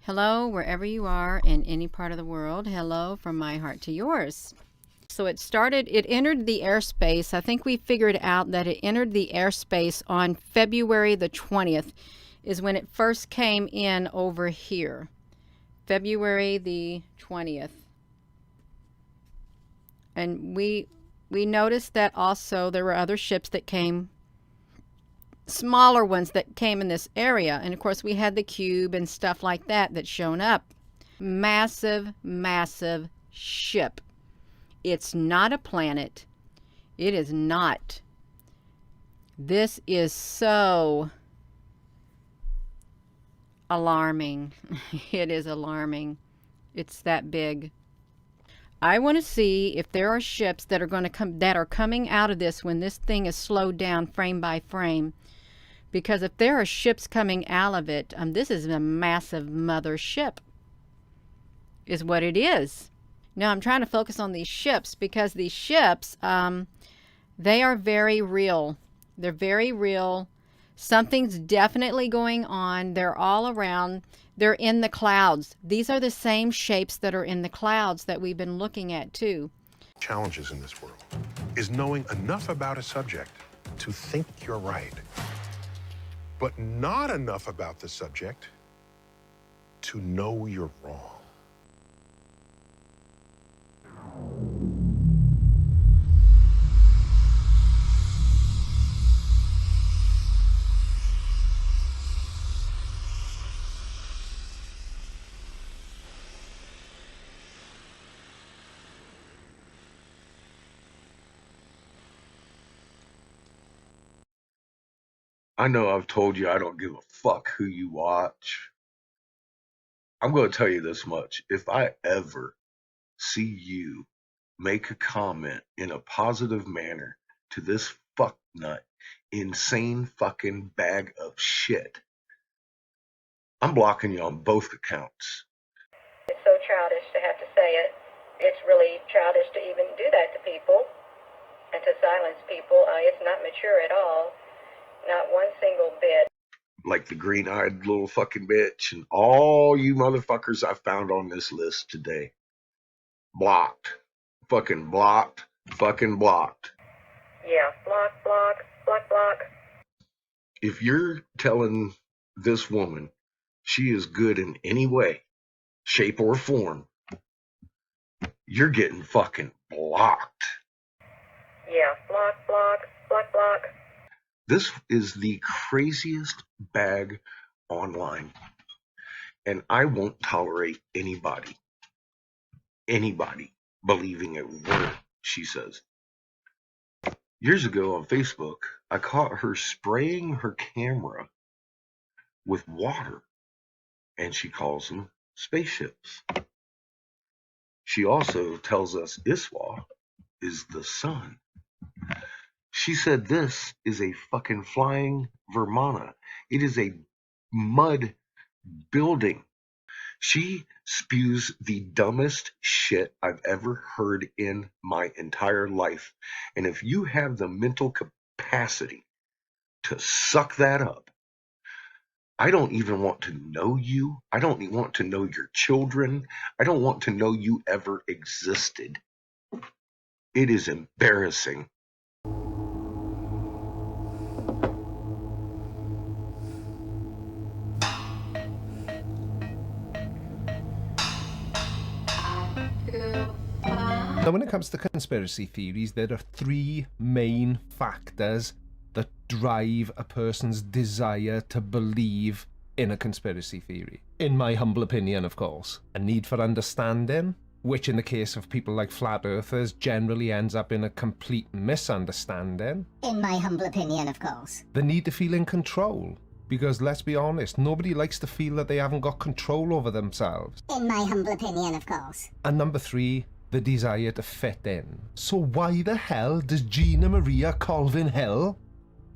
Hello, wherever you are in any part of the world. Hello from my heart to yours. So it entered the airspace. I think we figured out that it entered the airspace on February the 20th is when it first came in over here. February the 20th. And we noticed that also there were other ships that came, smaller ones that came in this area. And of course we had the cube and stuff like that that's shown up. Massive, massive ship. It's not a planet. It is not. This is so alarming. It is alarming. It's that big. I want to see if there are ships that are going to come, that are coming out of this when this thing is slowed down frame by frame. Because if there are ships coming out of it, this is a massive mother ship, is what it is. Now I'm trying to focus on these ships because these ships, they are very real. They're very real. Something's definitely going on. They're all around. They're in the clouds. These are the same shapes that are in the clouds that we've been looking at too. Challenges in this world is knowing enough about a subject to think you're right, but not enough about the subject to know you're wrong. I know I've told you I don't give a fuck who you watch. I'm going to tell you this much. If I ever see you make a comment in a positive manner to this fucknut, insane fucking bag of shit, I'm blocking you on both accounts. It's so childish to have to say it. It's really childish to even do that to people and to silence people. It's not mature at all. Not one single bit. Like the green-eyed little fucking bitch and all you motherfuckers I found on this list today. Blocked. Fucking blocked. Fucking blocked. Yeah, block, block, block, block. If you're telling this woman she is good in any way, shape, or form, you're getting fucking blocked. Yeah, block, block, block, block. This is the craziest bag online, and I won't tolerate anybody believing a word she says. Years ago on Facebook, I caught her spraying her camera with water, and she calls them spaceships. She also tells us Iswa is the sun. She said this is a fucking flying Vermana. It is a mud building. She spews the dumbest shit I've ever heard in my entire life. And if you have the mental capacity to suck that up, I don't even want to know you. I don't even want to know your children. I don't want to know you ever existed. It is embarrassing. Now, when it comes to conspiracy theories, there are three main factors that drive a person's desire to believe in a conspiracy theory. In my humble opinion, of course. A need for understanding, which in the case of people like flat earthers generally ends up in a complete misunderstanding. In my humble opinion, of course. The need to feel in control. Because let's be honest, nobody likes to feel that they haven't got control over themselves. In my humble opinion, of course. And number three, the desire to fit in. So why the hell does Gina Maria Colvin Hill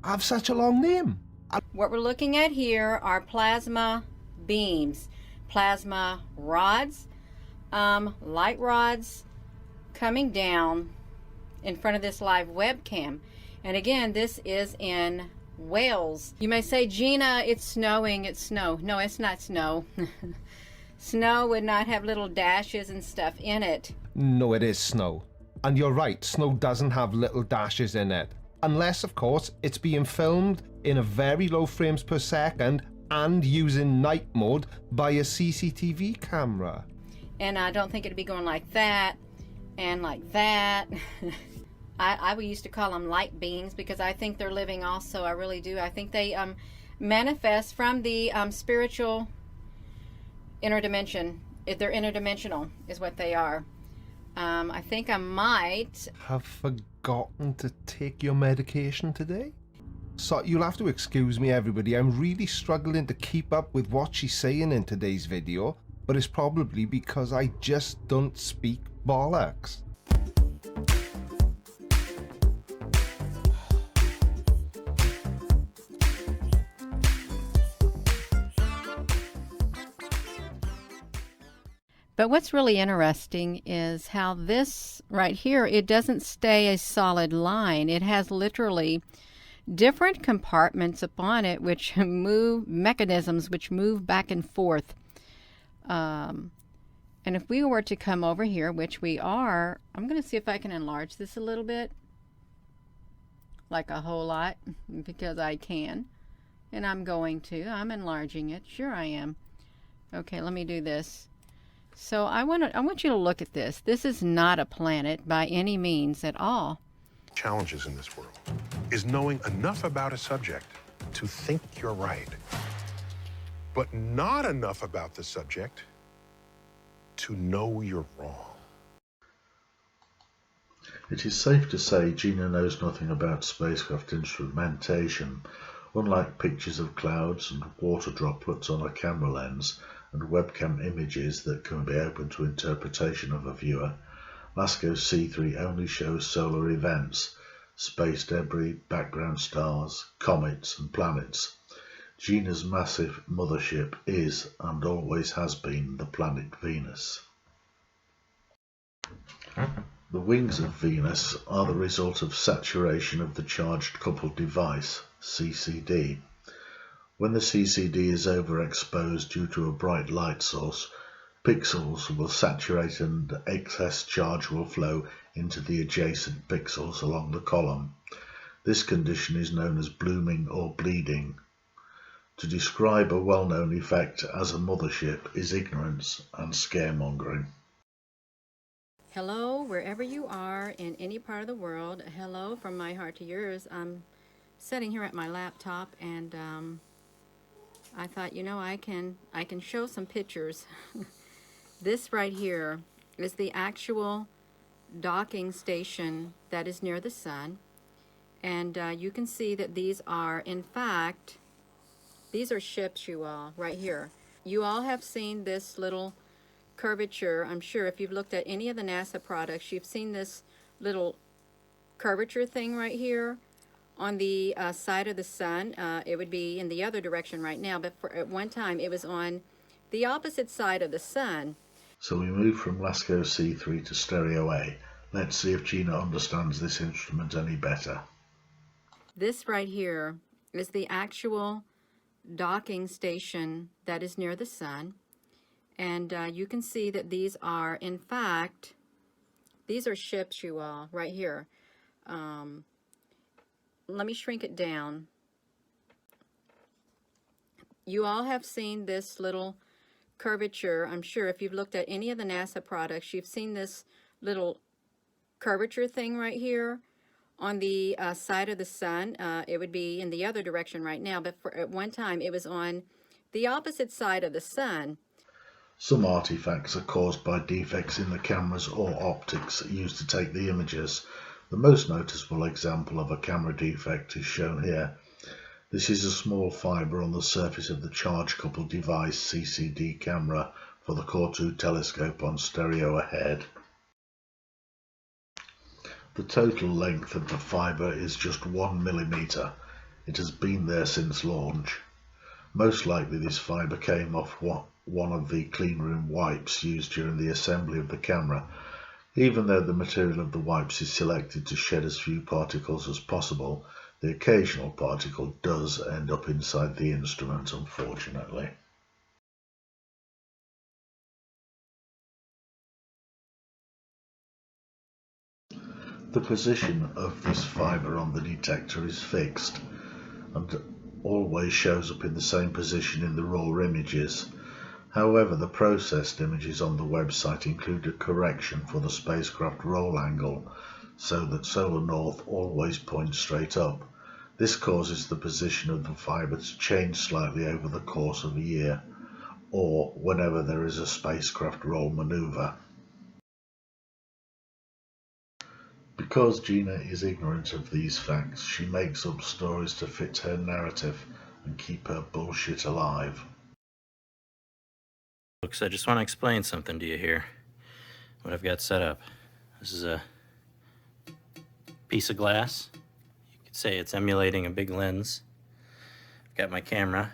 have such a long name? What we're looking at here are plasma beams, plasma rods, light rods coming down in front of this live webcam. And again, this is in Wales. You may say, Gina, it's snowing, it's snow. No, it's not snow. Snow would not have little dashes and stuff in it. No, it is snow. And you're right, snow doesn't have little dashes in it. Unless, of course, it's being filmed in a very low frames per second and using night mode by a CCTV camera. And I don't think it'd be going like that and like that. I used to call them light beings because I think they're living also. I really do. I think they manifest from the spiritual interdimension. They're interdimensional is what they are. I think I might have forgotten to take your medication today? So you'll have to excuse me, everybody. I'm really struggling to keep up with what she's saying in today's video, but it's probably because I just don't speak bollocks. But what's really interesting is how this right here, it doesn't stay a solid line. It has literally different compartments upon it which move, mechanisms which move back and forth. And if we were to come over here, which we are, I'm going to see if I can enlarge this a little bit. Like a whole lot, because I can. And I'm going to. I'm enlarging it. Sure I am. Okay, let me do this. So I want you to look at this. This is not a planet by any means at all. Challenges in this world is knowing enough about a subject to think you're right, but not enough about the subject to know you're wrong. It is safe to say Gina knows nothing about spacecraft instrumentation. Unlike pictures of clouds and water droplets on a camera lens and webcam images that can be open to interpretation of a viewer, LASCO C3 only shows solar events, space debris, background stars, comets and planets. Gina's massive mothership is and always has been the planet Venus. The wings of Venus are the result of saturation of the charged coupled device, CCD. When the CCD is overexposed due to a bright light source, pixels will saturate and excess charge will flow into the adjacent pixels along the column. This condition is known as blooming or bleeding. To describe a well-known effect as a mothership is ignorance and scaremongering. Hello, wherever you are in any part of the world. Hello from my heart to yours. I'm sitting here at my laptop and I thought, you know, I can show some pictures. This right here is the actual docking station that is near the sun, and you can see that these are, in fact, these are ships, you all, right here. You all have seen this little curvature. I'm sure if you've looked at any of the NASA products, you've seen this little curvature thing right here on the side of the sun. It would be in the other direction right now, but at one time it was on the opposite side of the sun. So we move from LASCO C3 to Stereo A. Let's see if Gina understands this instrument any better. This right here is the actual docking station that is near the sun, and you can see that these are, in fact, these are ships, you all, right here. Let me shrink it down. You all have seen this little curvature. I'm sure if you've looked at any of the NASA products, you've seen this little curvature thing right here on the side of the sun. It would be in the other direction right now, but at one time it was on the opposite side of the sun. Some artifacts are caused by defects in the cameras or optics used to take the images. The most noticeable example of a camera defect is shown here. This is a small fibre on the surface of the charge-coupled device CCD camera for the Core 2 telescope on stereo ahead. The total length of the fibre is just 1 millimetre. It has been there since launch. Most likely this fibre came off one of the cleanroom wipes used during the assembly of the camera. Even though the material of the wipes is selected to shed as few particles as possible, the occasional particle does end up inside the instrument, unfortunately. The position of this fibre on the detector is fixed and always shows up in the same position in the raw images. However, the processed images on the website include a correction for the spacecraft roll angle so that solar north always points straight up. This causes the position of the fibre to change slightly over the course of a year, or whenever there is a spacecraft roll manoeuvre. Because Gina is ignorant of these facts, she makes up stories to fit her narrative and keep her bullshit alive. Folks, I just want to explain something to you here. What I've got set up. This is a piece of glass. You could say it's emulating a big lens. I've got my camera.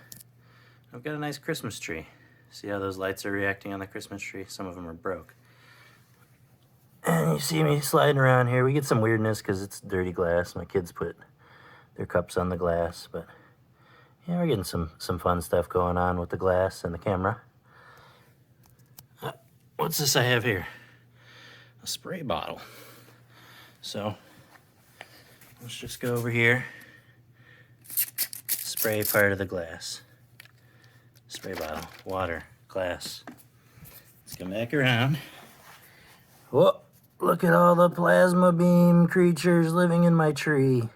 I've got a nice Christmas tree. See how those lights are reacting on the Christmas tree? Some of them are broke. And you see me sliding around here. We get some weirdness because it's dirty glass. My kids put their cups on the glass. But yeah, we're getting some fun stuff going on with the glass and the camera. What's this I have here? A spray bottle. So let's just go over here. Spray part of the glass. Spray bottle, water, glass. Let's come back around. Whoa, look at all the plasma beam creatures living in my tree.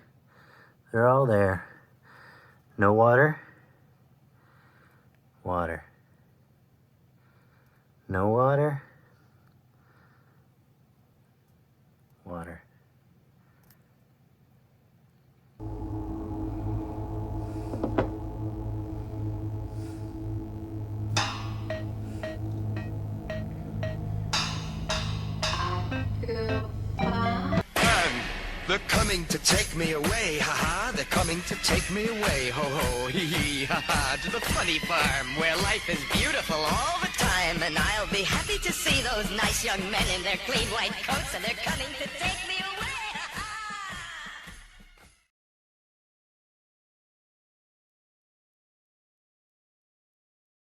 They're all there. No water. Water. No water. Water. They're coming to take me away, ha-ha. They're coming to take me away, ho-ho, hee-hee, ha-ha. To the funny farm where life is beautiful all the time. And I'll be happy to see those nice young men in their clean white coats. And they're coming to take me away.